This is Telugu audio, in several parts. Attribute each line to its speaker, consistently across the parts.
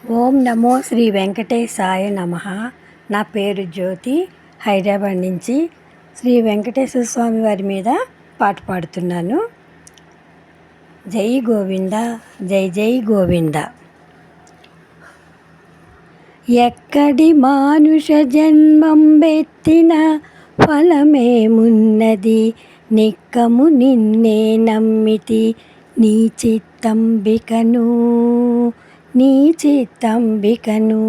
Speaker 1: ఓం నమో శ్రీ వెంకటేశాయ నమః. నా పేరు జ్యోతి. హైదరాబాద్ నుంచి శ్రీ వెంకటేశ్వర స్వామి వారి మీద పాట పాడుతున్నాను. జై గోవింద, జై జై గోవింద. ఎక్కడి మానుష జన్మం బెత్తిన ఫలమేమున్నది, నిక్కము నిన్నే నమ్మితి నీ చిత్తంబికను, నీ చిత్తంబికను.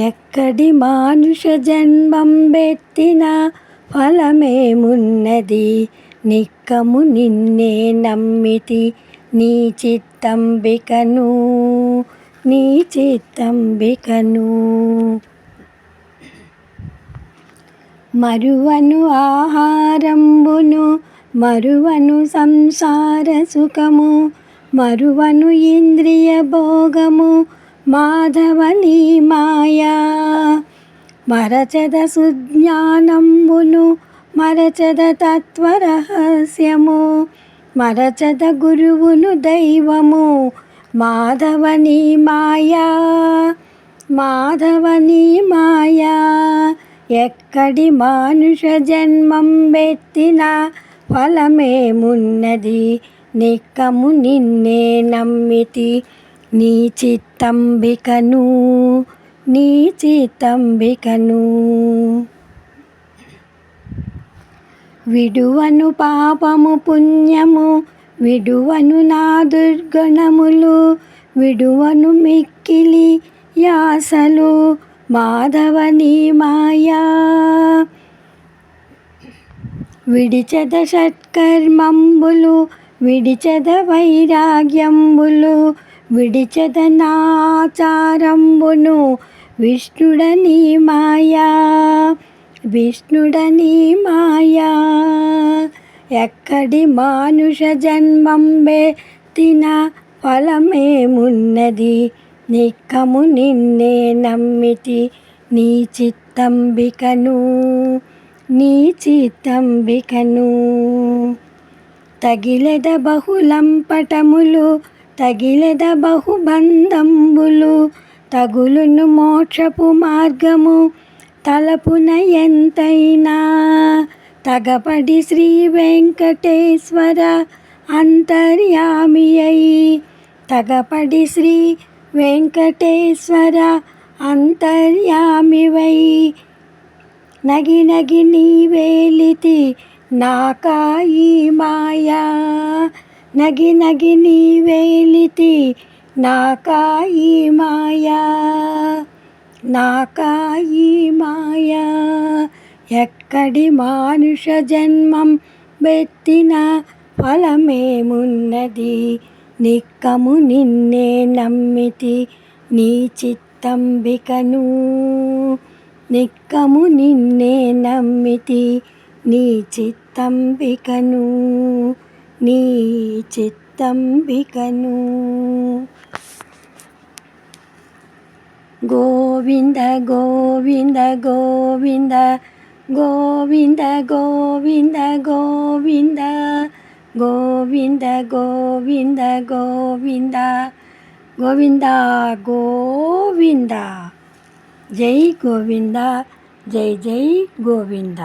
Speaker 1: ఎక్కడి మానుష జన్మం బెత్తిన ఫలమేమున్నది, నిక్కము నిన్నే నమ్మితి నీ చిత్తంబికను, నీ చిత్తంబికను. మరువను ఆహారంబును, మరువను సంసార సుఖము, మరువను ఇంద్రియ భోగము, మాధవ నీ మాయా. మరచద సుజ్ఞానంబును, మరచద తత్వరహస్యము, మరచద గురువును దైవము, మాధవ నీ మాయా, మాధవ నీ మాయా. ఎక్కడి మానుష జన్మం బెత్తిన ఫలమేమున్నది, నిక్కము నిన్నే నమ్మితి నీ చిత్తంబికను, నీ చిత్తంబికను. విడువను పాపము పుణ్యము, విడువను నా దుర్గుణములు, విడువను మిక్కిలి యాసలు, మాధవ నీ మాయా. విడిచెద షట్కర్మంబులు, విడిచెద వైరాగ్యంబులు, విడిచెద నాచారంబును, విష్ణుడ నీ మాయా, విష్ణుడ నీ మాయా. ఎక్కడి మానుష జన్మం బెత్తిన ఫలమేమున్నది, నిక్కము నిన్నే నమ్మితి నీ చిత్తంబికను, నీ చిత్తంబికను. తగిలెద బహులంపటములు, తగిలెద బహుబంధంబులు, తగులును మోక్షపు మార్గము తలపున ఎంతైనా. తగపడి శ్రీ వెంకటేశ్వర అంతర్యామి అయి, తగపడి శ్రీ వెంకటేశ్వర అంతర్యామివై, నగి నగి నీ వేలితి నాకాయి మాయా, నగి నగి నీ వేలితి నాకాయి మాయా, నాకాయి మాయా. ఎక్కడి మానుష జన్మం బెత్తిన ఫలమేమున్నది, నిక్కము నిన్నే నమ్మితి నీ చిత్తంబికను, నిక్కము నిన్నే నమ్మితి నీ చిత్తంబికను, నీ చిత్తంబికను. గోవింద గోవింద గోవింద, గోవింద గోవింద గోవింద, గోవింద గోవింద గోవింద, గోవింద గోవింద. జై గోవింద, జై జై గోవింద.